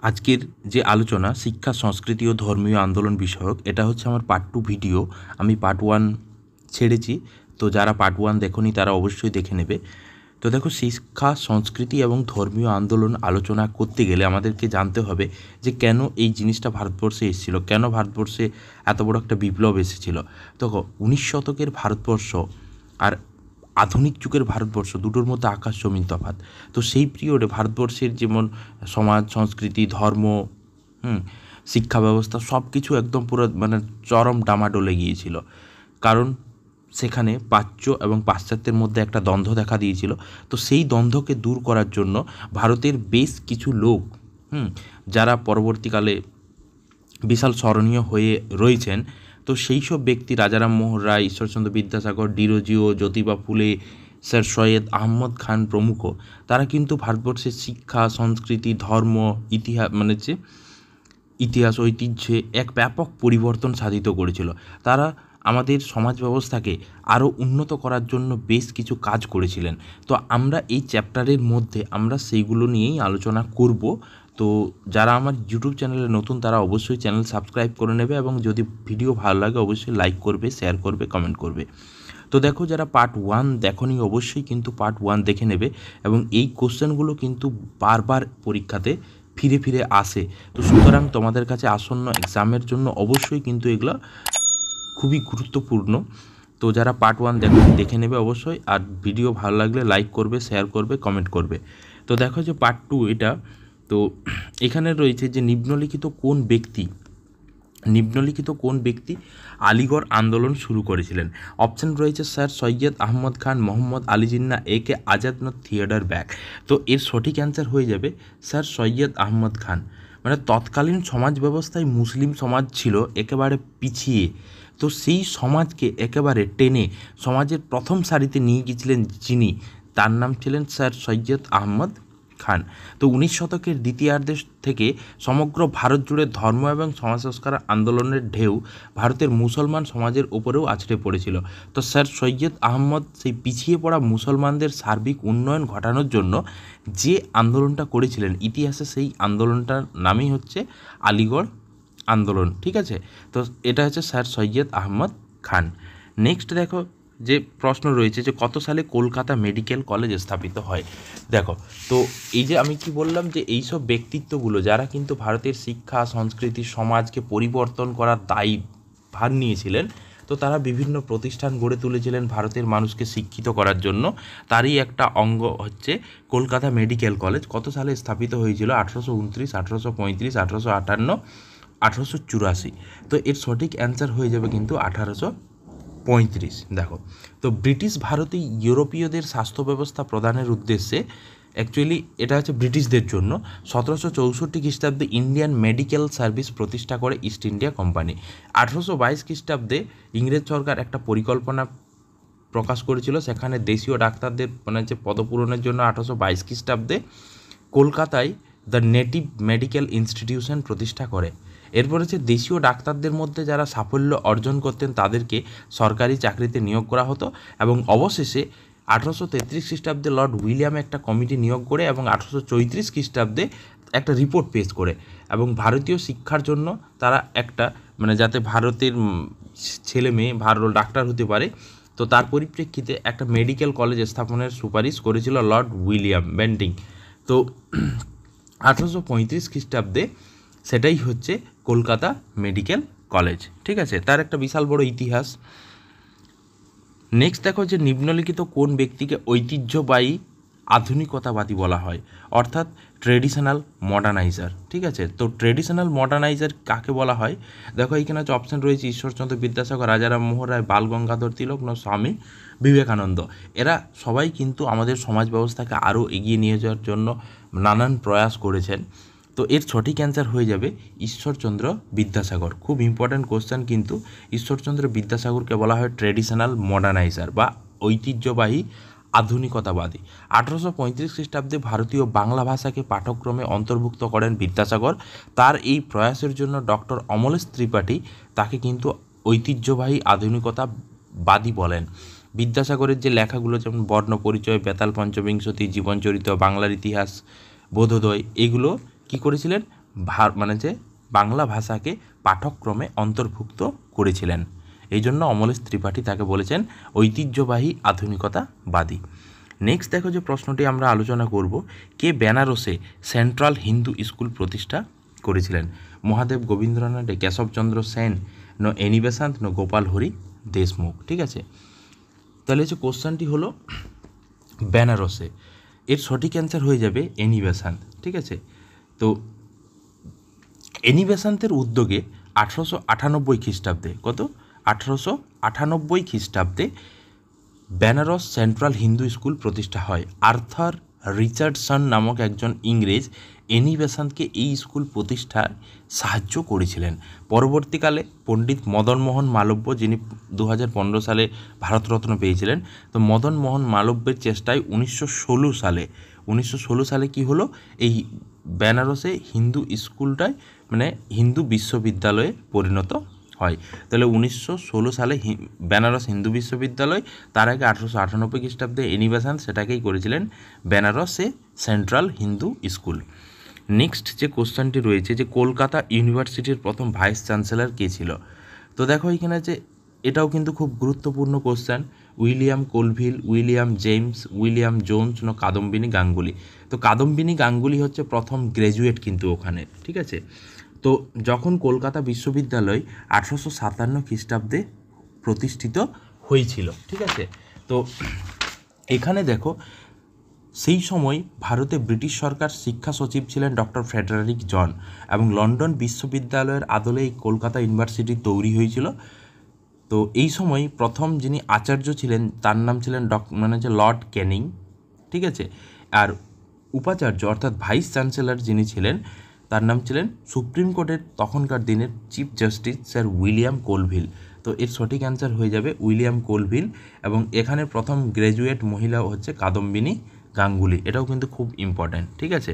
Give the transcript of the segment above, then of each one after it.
আজকের যে আলোচনা শিক্ষা সংস্কৃতি ও ধর্মীয় আন্দোলন বিষয়ক, এটা হচ্ছে আমার পার্ট 2 ভিডিও। আমি পার্ট 1 ছেড়েছি, তো যারা পার্ট 1 দেখোনি তারা অবশ্যই দেখে নেবে। তো দেখো, শিক্ষা সংস্কৃতি এবং ধর্মীয় আন্দোলন আলোচনা করতে গেলে আমাদেরকে জানতে হবে যে কেন এই জিনিসটা ভারতবর্ষে এসেছিলো, কেন ভারতবর্ষে এত বড় একটা বিপ্লব এসেছিলো। দেখো, 19 শতকের ভারতবর্ষ আর আধুনিক যুগের ভারতবর্ষ দুটোর মধ্যে আকাশ জমিন তফাৎ। তো সেই পিরিয়ডে ভারতবর্ষের যেমন সমাজ, সংস্কৃতি, ধর্ম, শিক্ষা ব্যবস্থা সব কিছু একদম পুরো চরম ডামাডোলে গিয়েছিল। কারণ সেখানে প্রাচ্য এবং পাশ্চাত্যের মধ্যে একটা দ্বন্দ্ব দেখা দিয়েছিল। তো সেই দ্বন্দ্বকে দূর করার জন্য ভারতের বেশ কিছু লোক, যারা পরবর্তীকালে বিশাল স্মরণীয় হয়ে রয়েছেন, তো সেই সব ব্যক্তি রাজারাম মোহন রায়, ঈশ্বরচন্দ্র বিদ্যাসাগর, ডিরোজিও, জ্যোতিবা ফুলে, স্যার সৈয়দ আহমদ খান প্রমুখ, তারা কিন্তু ভারতবর্ষের শিক্ষা, সংস্কৃতি, ধর্ম, ইতিহাস ঐতিহ্যে এক ব্যাপক পরিবর্তন সাধিত করেছিল। তারা আমাদের সমাজ ব্যবস্থাকে আরও উন্নত করার জন্য বেশ কিছু কাজ করেছিলেন। তো আমরা এই চ্যাপ্টারের মধ্যে আমরা সেইগুলো নিয়েই আলোচনা করব। তো যারা আমার ইউটিউব চ্যানেলে নতুন তারা অবশ্যই চ্যানেল সাবস্ক্রাইব করে নেবে, এবং যদি ভিডিও ভালো লাগে অবশ্যই লাইক করবে, শেয়ার করবে, কমেন্ট করবে। তো দেখো, যারা পার্ট 1 দেখোনি অবশ্যই কিন্তু পার্ট 1 দেখে নেবে, এবং এই কোশ্চেনগুলো কিন্তু বারবার পরীক্ষাতে ফিরে ফিরে আসে। তো সুতরাং তোমাদের কাছে আসন্ন এক্সামের জন্য অবশ্যই কিন্তু এগুলো খুবই গুরুত্বপূর্ণ। তো যারা পার্ট 1 দেখে নেবে অবশ্যই, আর ভিডিও ভালো লাগলে লাইক করবে, শেয়ার করবে, কমেন্ট করবে। তো দেখো যে পার্ট 2 এটা। তো এখানে রয়েছে যে নিম্নলিখিত কোন ব্যক্তি আলিগড় আন্দোলন শুরু করেছিলেন। অপশান রয়েছে স্যার সৈয়দ আহমদ খান, মোহাম্মদ আলী জিন্নাহ, একে আজাদ, থিওডর ব্যাগ। তো এর সঠিক অ্যান্সার হয়ে যাবে স্যার সৈয়দ আহমদ খান। তৎকালীন সমাজ ব্যবস্থায় মুসলিম সমাজ ছিল একেবারে পিছিয়ে। তো সেই সমাজকে একেবারে টেনে সমাজের প্রথম সারিতে নিয়ে গিয়েছিলেন যিনি, তার নাম ছিলেন স্যার সৈয়দ আহমদ খান। তো 19 শতকের দ্বিতীয়ার্ধে থেকে সমগ্র ভারত জুড়ে ধর্ম এবং সমাজ সংস্কার আন্দোলনের ঢেউ ভারতের মুসলমান সমাজের ওপরেও আছড়ে পড়েছিল। তো স্যার সৈয়দ আহমদ সেই পিছিয়ে পড়া মুসলমানদের সার্বিক উন্নয়ন ঘটানোর জন্য যে আন্দোলনটা করেছিলেন, ইতিহাসে সেই আন্দোলনটার নামই হচ্ছে আলিগড় আন্দোলন। ঠিক আছে, তো এটা হচ্ছে স্যার সৈয়দ আহমদ খান। নেক্সট দেখো, যে প্রশ্ন রয়েছে যে কত সালে কলকাতা মেডিকেল কলেজ স্থাপিত হয়। দেখো, তো এই যে আমি কি বললাম যে এইসব ব্যক্তিত্বগুলো যারা কিন্তু ভারতের শিক্ষা, সংস্কৃতি, সমাজকে পরিবর্তন করার দায়ী ভার নিয়েছিলেন, তো তারা বিভিন্ন প্রতিষ্ঠান গড়ে তুলেছিলেন ভারতের মানুষকে শিক্ষিত করার জন্য। তারই একটা অঙ্গ হচ্ছে কলকাতা মেডিকেল কলেজ। কত সালে স্থাপিত হয়েছিল? 1829, 1835, 1858, 1884। তো এর সঠিক অ্যান্সার হয়ে যাবে কিন্তু 1835। দেখো, তো ব্রিটিশ ভারতে ইউরোপীয়দের স্বাস্থ্য ব্যবস্থা প্রদানের উদ্দেশ্যে, অ্যাকচুয়ালি এটা হচ্ছে ব্রিটিশদের জন্য, 1764 খ্রিস্টাব্দে ইন্ডিয়ান মেডিকেল সার্ভিস প্রতিষ্ঠা করে ইস্ট ইন্ডিয়া কোম্পানি। 1822 খ্রিস্টাব্দে ইংরেজ সরকার একটা পরিকল্পনা প্রকাশ করেছিল, সেখানে দেশীয় ডাক্তারদের পদপূরণের জন্য 1822 খ্রিস্টাব্দে কলকাতায় দ্য নেটিভ মেডিকেল ইনস্টিটিউশন প্রতিষ্ঠা করে। এরপর হচ্ছে দেশীয় ডাক্তারদের মধ্যে যারা সাফল্য অর্জন করতেন তাদেরকে সরকারি চাকরিতে নিয়োগ করা হতো, এবং অবশেষে 1833 খ্রিস্টাব্দে লর্ড উইলিয়াম একটা কমিটি নিয়োগ করে এবং 1834 খ্রিস্টাব্দে একটা রিপোর্ট পেশ করে, এবং ভারতীয় শিক্ষার জন্য তারা একটা যাতে ভারতের ছেলে মেয়ে ভালো ডাক্তার হতে পারে, তো তার পরিপ্রেক্ষিতে একটা মেডিকেল কলেজ স্থাপনের সুপারিশ করেছিল লর্ড উইলিয়াম বেন্টিং। তো 1835 খ্রিস্টাব্দে সেটাই হচ্ছে কলকাতা মেডিকেল কলেজ। ঠিক আছে, তার একটা বিশাল বড় ইতিহাস। নেক্সট দেখো, যে নিম্নলিখিত কোন ব্যক্তিকে ঐতিহ্যবাহী আধুনিকতাবাদী বলা হয়, অর্থাৎ ট্রেডিশনাল মডার্নাইজার। ঠিক আছে, তো ট্রেডিশনাল মডার্নাইজার কাকে বলা হয়? দেখো, এইখানে হচ্ছে অপশান রয়েছে ঈশ্বরচন্দ্র বিদ্যাসাগর, রাজারাম মোহন রায়, বাল গঙ্গাধর তিলক, স্বামী বিবেকানন্দ। এরা সবাই কিন্তু আমাদের সমাজ ব্যবস্থাকে আরও এগিয়ে নিয়ে যাওয়ার জন্য নানান প্রয়াস করেছেন। তো এর সঠিক অ্যান্সার হয়ে যাবে ঈশ্বরচন্দ্র বিদ্যাসাগর। খুব ইম্পর্ট্যান্ট কোশ্চেন কিন্তু। ঈশ্বরচন্দ্র বিদ্যাসাগরকে বলা হয় ট্রেডিশনাল মডার্নাইজার বা ঐতিহ্যবাহী আধুনিকতাবাদী। 1835 খ্রিস্টাব্দে ভারতীয় বাংলা ভাষাকে পাঠ্যক্রমে অন্তর্ভুক্ত করেন বিদ্যাসাগর। তার এই প্রয়াসের জন্য ডক্টর অমলেশ ত্রিপাঠী তাকে কিন্তু ঐতিহ্যবাহী আধুনিকতাবাদী বলেন। বিদ্যাসাগরের যে লেখাগুলো, যেমন বর্ণ পরিচয়, বেতাল পঞ্চবিংশতি, জীবনচরিত, বাংলার ইতিহাস, বোধোদয়, এগুলো কী করেছিলেন? মানে যে বাংলা ভাষাকে পাঠ্যক্রমে অন্তর্ভুক্ত করেছিলেন। এই জন্য অমলেশ ত্রিপাঠী তাকে বলেছেন ঐতিহ্যবাহী আধুনিকতাবাদী। নেক্সট দেখো যে প্রশ্নটি আমরা আলোচনা করব, কে বেনারসে সেন্ট্রাল হিন্দু স্কুল প্রতিষ্ঠা করেছিলেন? মহাদেব গোবিন্দ রানাডে, কেশবচন্দ্র সেন, ন এনি বেসান্ত, ন গোপাল হরি দেশমুখ। ঠিক আছে, তাহলে হচ্ছে কোশ্চেনটি হলো বেনারসে, এর সঠিক অ্যান্সার হয়ে যাবে এনি বেসান্ত। ঠিক আছে, তো এনি বেসান্তের উদ্যোগে 1898 খ্রিস্টাব্দে, কত 1898 খ্রিস্টাব্দে বেনারস সেন্ট্রাল হিন্দু স্কুল প্রতিষ্ঠা হয়। আর্থার রিচার্ডসন নামক একজন ইংরেজ এনি বেসান্তকে এই স্কুল প্রতিষ্ঠায় সাহায্য করেছিলেন। পরবর্তীকালে পণ্ডিত মদন মোহন মালব্য, যিনি 2015 সালে ভারতরত্ন পেয়েছিলেন, তো মদন মোহন মালব্যের চেষ্টায় 1916 সালে কি হলো, এই বেনারসে হিন্দু স্কুলটায় মানে হিন্দু বিশ্ববিদ্যালয়ে পরিণত হয়। তাহলে 1916 সালে বেনারস হিন্দু বিশ্ববিদ্যালয়, তার আগে 1898 খ্রিস্টাব্দে এনি বেসান্ত সেটাকেই করেছিলেন বেনারসে সেন্ট্রাল হিন্দু স্কুল। নেক্সট যে কোশ্চেনটি রয়েছে যে কলকাতা ইউনিভার্সিটির প্রথম ভাইস চ্যান্সেলর কে ছিল? তো দেখো এখানে যে এটাও কিন্তু খুব গুরুত্বপূর্ণ question, William Colvile, William James, William Jones, না কাদম্বিনী গাঙ্গুলি। তো কাদম্বিনী গাঙ্গুলি হচ্ছে প্রথম গ্র্যাজুয়েট কিন্তু ওখানে। ঠিক আছে, তো যখন কলকাতা বিশ্ববিদ্যালয় 1857 খ্রিস্টাব্দে প্রতিষ্ঠিত হয়েছিল। ঠিক আছে, তো এখানে দেখো সেই সময় ভারতে ব্রিটিশ সরকার শিক্ষা সচিব ছিলেন ডক্টর ফ্রেডারিক জন, এবং লন্ডন বিশ্ববিদ্যালয়ের আদলে এই কলকাতা ইউনিভার্সিটি তৈরি হয়েছিল। তো এই সময় প্রথম যিনি আচার্য ছিলেন তার নাম ছিলেন মানে যে লর্ড ক্যানিং। ঠিক আছে, আর উপাচার্য অর্থাৎ ভাইস চ্যান্সেলর যিনি ছিলেন তার নাম ছিলেন সুপ্রিম কোর্টের তখনকার দিনের chief justice sir William Colvile. তো এর সঠিক অ্যান্সার হয়ে যাবে উইলিয়াম কোলভিল, এবং এখানে প্রথম গ্র্যাজুয়েট মহিলা হচ্ছে কাদম্বিনী গাঙ্গুলি। এটাও কিন্তু খুব ইম্পর্ট্যান্ট। ঠিক আছে,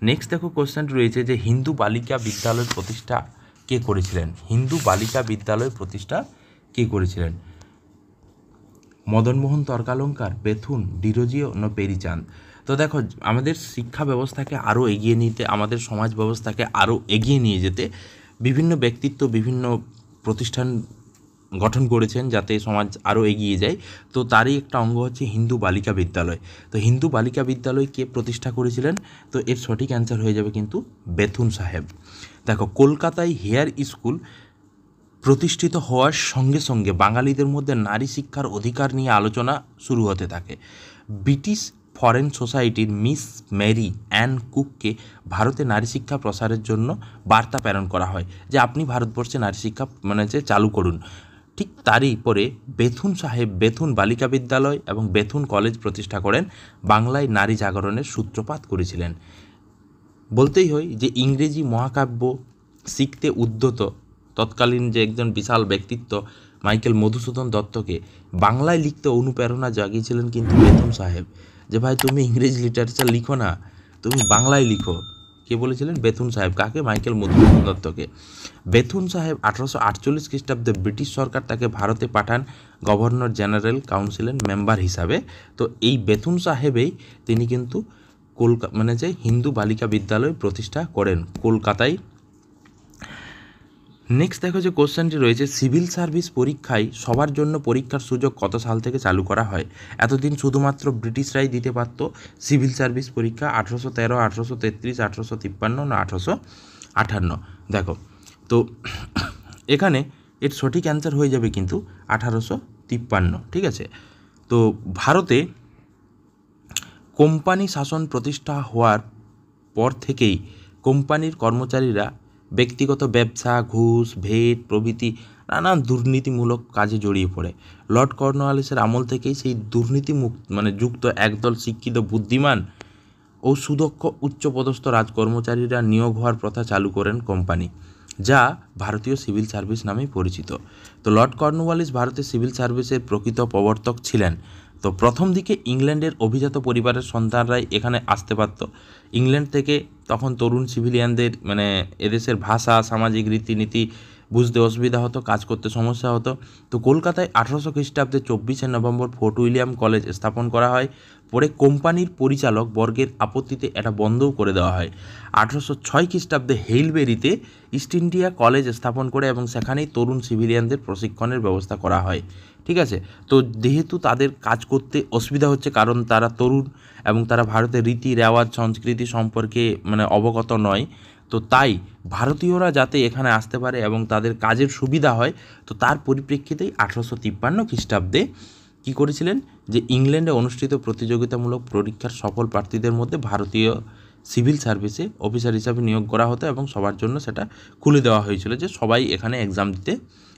নেক্সট দেখো কোশ্চেনটি রয়েছে যে হিন্দু বালিকা বিদ্যালয় প্রতিষ্ঠা কে করেছিলেন? হিন্দু বালিকা বিদ্যালয় প্রতিষ্ঠা কে করেছিলেন? মদনমোহন তর্কালঙ্কার, বেথুন, ডিরোজিও, না পেরিচাঁদ। তো দেখো আমাদের শিক্ষা ব্যবস্থাকে আরও এগিয়ে নিতে, আমাদের সমাজ ব্যবস্থাকে আরও এগিয়ে নিয়ে যেতে বিভিন্ন ব্যক্তিত্ব বিভিন্ন প্রতিষ্ঠান গঠন করেছেন যাতে সমাজ আরও এগিয়ে যায়। তো তারই একটা অঙ্গ হচ্ছে হিন্দু বালিকা বিদ্যালয়। তো হিন্দু বালিকা বিদ্যালয় কে প্রতিষ্ঠা করেছিলেন? তো এর সঠিক অ্যান্সার হয়ে যাবে কিন্তু বেথুন সাহেব। দেখো কলকাতায় হেয়ার স্কুল প্রতিষ্ঠিত হওয়ার সঙ্গে সঙ্গে বাঙালিদের মধ্যে নারী শিক্ষার অধিকার নিয়ে আলোচনা শুরু হতে থাকে। ব্রিটিশ ফরেন সোসাইটির মিস মেরি অ্যান কুককে ভারতে নারী শিক্ষা প্রসারের জন্য বার্তা প্রেরণ করা হয় যে আপনি ভারতবর্ষে নারী শিক্ষা মানে যে চালু করুন। ঠিক তারই পরে বেথুন সাহেব বেথুন বালিকা বিদ্যালয় এবং বেথুন কলেজ প্রতিষ্ঠা করেন, বাংলায় নারী জাগরণের সূত্রপাত করেছিলেন। বলতেই হয় যে ইংরেজি মহাকাব্য শিখতে উদ্যত তৎকালীন যে একজন বিশাল ব্যক্তিত্ব মাইকেল মধুসূদন দত্তকে বাংলায় লিখতে অনুপ্রেরণা জাগিয়েছিলেন কিন্তু বেথুন সাহেব, যে ভাই তুমি ইংরেজি লিটারেচার লিখো না, তুমি বাংলায় লিখো। কে বলেছিলেন? বেথুন সাহেব। কাকে? মাইকেল মধুসূদন দত্তকে। বেথুন সাহেব 1848 খ্রিস্টাব্দে ব্রিটিশ সরকার তাকে ভারতে পাঠান গভর্নর জেনারেল কাউন্সিলের মেম্বার হিসাবে। তো এই বেথুন সাহেবেই তিনি কিন্তু মানে যে হিন্দু বালিকা বিদ্যালয় প্রতিষ্ঠা করেন কলকাতায়। নেক্সট দেখো যে কোশ্চেনটি রয়েছে সিভিল সার্ভিস পরীক্ষায় সবার জন্য পরীক্ষার সুযোগ কত সাল থেকে চালু করা হয়? এতদিন শুধুমাত্র ব্রিটিশরাই দিতে পারত সিভিল সার্ভিস পরীক্ষা। 1813, 1833, 1853, না 1858। দেখো তো এখানে এর সঠিক অ্যান্সার হয়ে যাবে কিন্তু 1853। ঠিক আছে, তো ভারতে কোম্পানি শাসন প্রতিষ্ঠা হওয়ার পর থেকেই কোম্পানির কর্মচারীরা ব্যক্তিগত ব্যবসা, ঘুষ, ভেট প্রভৃতি নানান দুর্নীতিমূলক কাজে জড়িয়ে পড়ে। লর্ড কর্নওয়ালিসের আমল থেকেই সেই যুক্ত একদল শিক্ষিত বুদ্ধিমান ও সুদক্ষ উচ্চপদস্থ রাজকর্মচারীরা নিয়োগ হওয়ার প্রথা চালু করেন কোম্পানি, যা ভারতীয় সিভিল সার্ভিস নামে পরিচিত। তো লর্ড কর্নওয়ালিস ভারতের সিভিল সার্ভিসের প্রকৃত প্রবর্তক ছিলেন। তো প্রথম দিকে ইংল্যান্ডের অভিজাত পরিবারের সন্তানরাই এখানে আসতে পারত। ইংল্যান্ড থেকে তখন তরুণ সিভিলিয়ানদের এদেশের ভাষা, সামাজিক রীতিনীতি বুঝতে অসুবিধা হতো, কাজ করতে সমস্যা হতো। তো কলকাতায় 1800 খ্রিস্টাব্দে 24শে নভেম্বর ফোর্ট উইলিয়াম কলেজ স্থাপন করা হয়। পরে কোম্পানির পরিচালক বর্গের আপত্তিতে এটা বন্ধও করে দেওয়া হয়। 1806 খ্রিস্টাব্দে হেইলবেরিতে ইস্ট ইন্ডিয়া কলেজ স্থাপন করে এবং সেখানেই তরুণ সিভিলিয়ানদের প্রশিক্ষণের ব্যবস্থা করা হয়। ঠিক আছে, তো যেহেতু তাদের কাজ করতে অসুবিধা হচ্ছে কারণ তারা তরুণ এবং তারা ভারতের রীতি রেওয়াজ সংস্কৃতি সম্পর্কে অবগত নয়, তো তাই ভারতীয়রা যাতে এখানে আসতে পারে এবং তাদের কাজের সুবিধা হয়, তো তার পরিপ্রেক্ষিতেই 1853 খ্রিস্টাব্দে কী করেছিলেন যে ইংল্যান্ডে অনুষ্ঠিত প্রতিযোগিতামূলক পরীক্ষার সফল প্রার্থীদের মধ্যে ভারতীয় সিভিল সার্ভিসে অফিসার হিসাবে নিয়োগ করা হতো এবং সবার জন্য সেটা খুলে দেওয়া হয়েছিল যে সবাই এখানে এক্সাম দিতে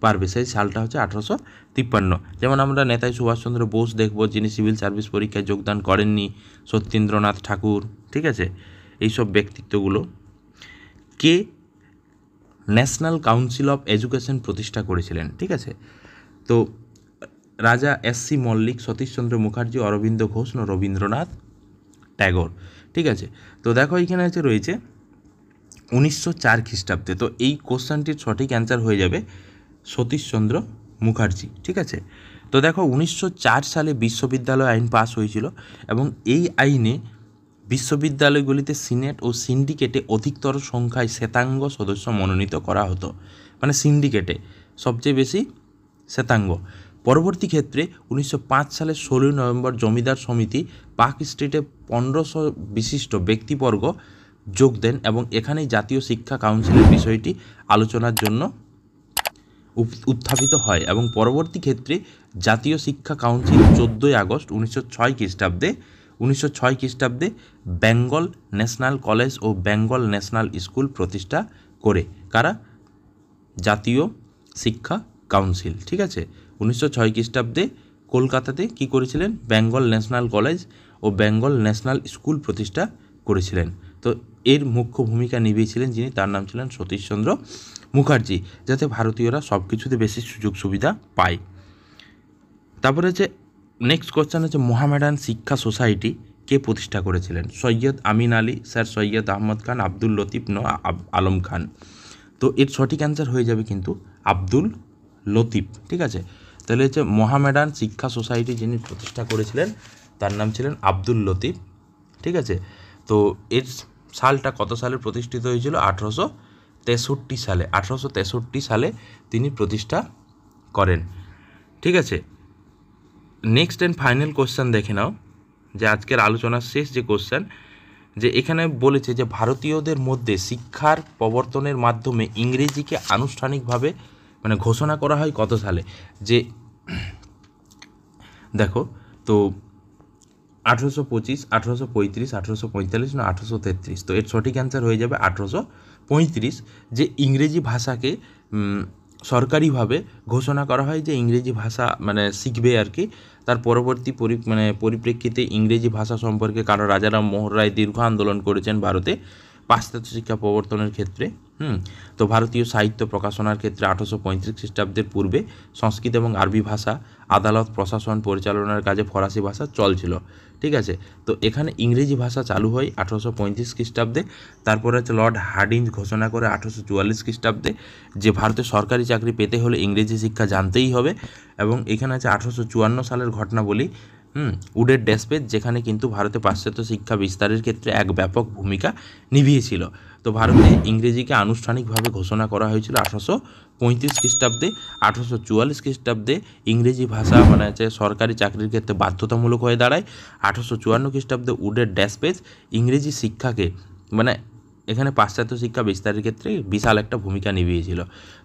পারবে। সেই সালটা হচ্ছে 1853। যেমন আমরা নেতাজি সুভাষচন্দ্র বোস দেখব, যিনি সিভিল সার্ভিস পরীক্ষায় যোগদান করেননি, সত্যেন্দ্রনাথ ঠাকুর, ঠিক আছে, এইসব ব্যক্তিত্বগুলো। কে ন্যাশনাল কাউন্সিল অফ এডুকেশন প্রতিষ্ঠা করেছিলেন? ঠিক আছে, তো রাজা এস.সি. মল্লিক, সতীশচন্দ্র মুখার্জি, অরবিন্দ ঘোষ, রবীন্দ্রনাথ ট্যাগর। ঠিক আছে, তো দেখো এখানে রয়েছে 1904 খ্রিস্টাব্দে। তো এই কোশ্চেনটির সঠিক অ্যান্সার হয়ে যাবে সতীশচন্দ্র মুখার্জি। ঠিক আছে, তো দেখো 1904 সালে বিশ্ববিদ্যালয় আইন পাস হয়েছিল এবং এই আইনে বিশ্ববিদ্যালয়গুলিতে সিনেট ও সিন্ডিকেটে অধিকতর সংখ্যায় শ্বেতাঙ্গ সদস্য মনোনীত করা হতো, মানে সিন্ডিকেটে সবচেয়ে বেশি শ্বেতাঙ্গ। পরবর্তী ক্ষেত্রে 1905 সালের 16 নভেম্বর জমিদার সমিতি পার্ক স্ট্রিটে 1500 বিশিষ্ট ব্যক্তিবর্গ যোগ দেন এবং এখানেই জাতীয় শিক্ষা কাউন্সিলের বিষয়টি আলোচনার জন্য উত্থাপিত হয় এবং পরবর্তী ক্ষেত্রে জাতীয় শিক্ষা কাউন্সিল 14 আগস্ট 1906 খ্রিস্টাব্দে বেঙ্গল ন্যাশনাল কলেজ ও বেঙ্গল ন্যাশনাল স্কুল প্রতিষ্ঠা করে। কারা? জাতীয় শিক্ষা কাউন্সিল। ঠিক আছে, 1906 খ্রিস্টাব্দে কলকাতাতে কী করেছিলেন? বেঙ্গল ন্যাশনাল কলেজ ও বেঙ্গল ন্যাশনাল স্কুল প্রতিষ্ঠা করেছিলেন। তো এর মুখ্য ভূমিকা নিভিয়েছিলেন যিনি, তার নাম ছিলেন সতীশচন্দ্র মুখার্জি, যাতে ভারতীয়রা সব কিছুতে বেশি সুযোগ সুবিধা পায়। তারপরে হচ্ছে নেক্সট কোশ্চেন হচ্ছে মোহামেডান শিক্ষা সোসাইটি কে প্রতিষ্ঠা করেছিলেন? সৈয়দ আমিন আলী, স্যার সৈয়দ আহমদ খান, আব্দুল লতিফ, আলম খান। তো এর সঠিক অ্যান্সার হয়ে যাবে কিন্তু আব্দুল লতিফ। ঠিক আছে, তাহলে হচ্ছে মোহামেডান শিক্ষা সোসাইটি যিনি প্রতিষ্ঠা করেছিলেন তার নাম ছিলেন আব্দুল লতিফ। ঠিক আছে, তো এর সালটা কত সালে প্রতিষ্ঠিত হয়েছিল? 1863 সালে। 1863 সালে তিনি প্রতিষ্ঠা করেন। ঠিক আছে, নেক্সট অ্যান্ড ফাইনাল কোশ্চেন দেখে নাও, যে আজকের আলোচনার শেষ যে কোশ্চেন, যে এখানে বলেছে যে ভারতীয়দের মধ্যে শিক্ষার প্রবর্তনের মাধ্যমে ইংরেজিকে আনুষ্ঠানিকভাবে ঘোষণা করা হয় কত সালে? যে দেখো, তো 1825, 1835, 1845 না 1833। তো এর সঠিক অ্যান্সার হয়ে যাবে 1835, যে ইংরেজি ভাষাকে সরকারিভাবে ঘোষণা করা হয় যে ইংরেজি ভাষা শিখবে আর কি। তার পরবর্তী পরিপ্রেক্ষিতে ইংরেজি ভাষা সম্পর্কে কারণ রাজারাম মোহন রায় দীর্ঘ আন্দোলন করেছেন ভারতে পাশ্চাত্য শিক্ষা প্রবর্তনের ক্ষেত্রে। তো ভারতীয় সাহিত্য প্রকাশনার ক্ষেত্রে 1835 খ্রিস্টাব্দের পূর্বে সংস্কৃত এবং আরবি ভাষা, আদালত প্রশাসন পরিচালনার কাজে ফরাসি ভাষা চলছিল। ঠিক আছে, তো এখানে ইংরেজি ভাষা চালু হয় 1835 খ্রিস্টাব্দে। তারপরে হচ্ছে লর্ড হার্ডিঞ্জ ঘোষণা করে 1844 খ্রিস্টাব্দে যে ভারতে সরকারি চাকরি পেতে হলে ইংরেজি শিক্ষা জানতেই হবে। এবং এখানে আছে 1854 সালের ঘটনা বলি, উডের ড্যাসপেজ, যেখানে কিন্তু ভারতে পাশ্চাত্য শিক্ষা বিস্তারের ক্ষেত্রে এক ব্যাপক ভূমিকা নিভিয়েছিল। তো ভারতে ইংরেজিকে আনুষ্ঠানিকভাবে ঘোষণা করা হয়েছিল 1835 খ্রিস্টাব্দে। 1844 খ্রিস্টাব্দে ইংরেজি ভাষা সরকারি চাকরির ক্ষেত্রে বাধ্যতামূলক হয়ে দাঁড়ায়। 1854 খ্রিস্টাব্দে উডের ড্যাসপেজ ইংরেজি শিক্ষাকে এখানে পাশ্চাত্য শিক্ষা বিস্তারের ক্ষেত্রে বিশাল একটা ভূমিকা নিভিয়েছিল।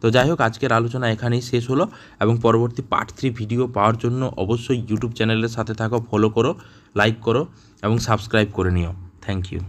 তো যাই হোক, আজকের আলোচনা এখানেই শেষ হলো এবং পরবর্তী পার্ট 3 ভিডিও পাওয়ার জন্য অবশ্যই ইউটিউব চ্যানেলের সাথে থাকো, ফলো করো, লাইক করো এবং সাবস্ক্রাইব করে নিও। Thank you.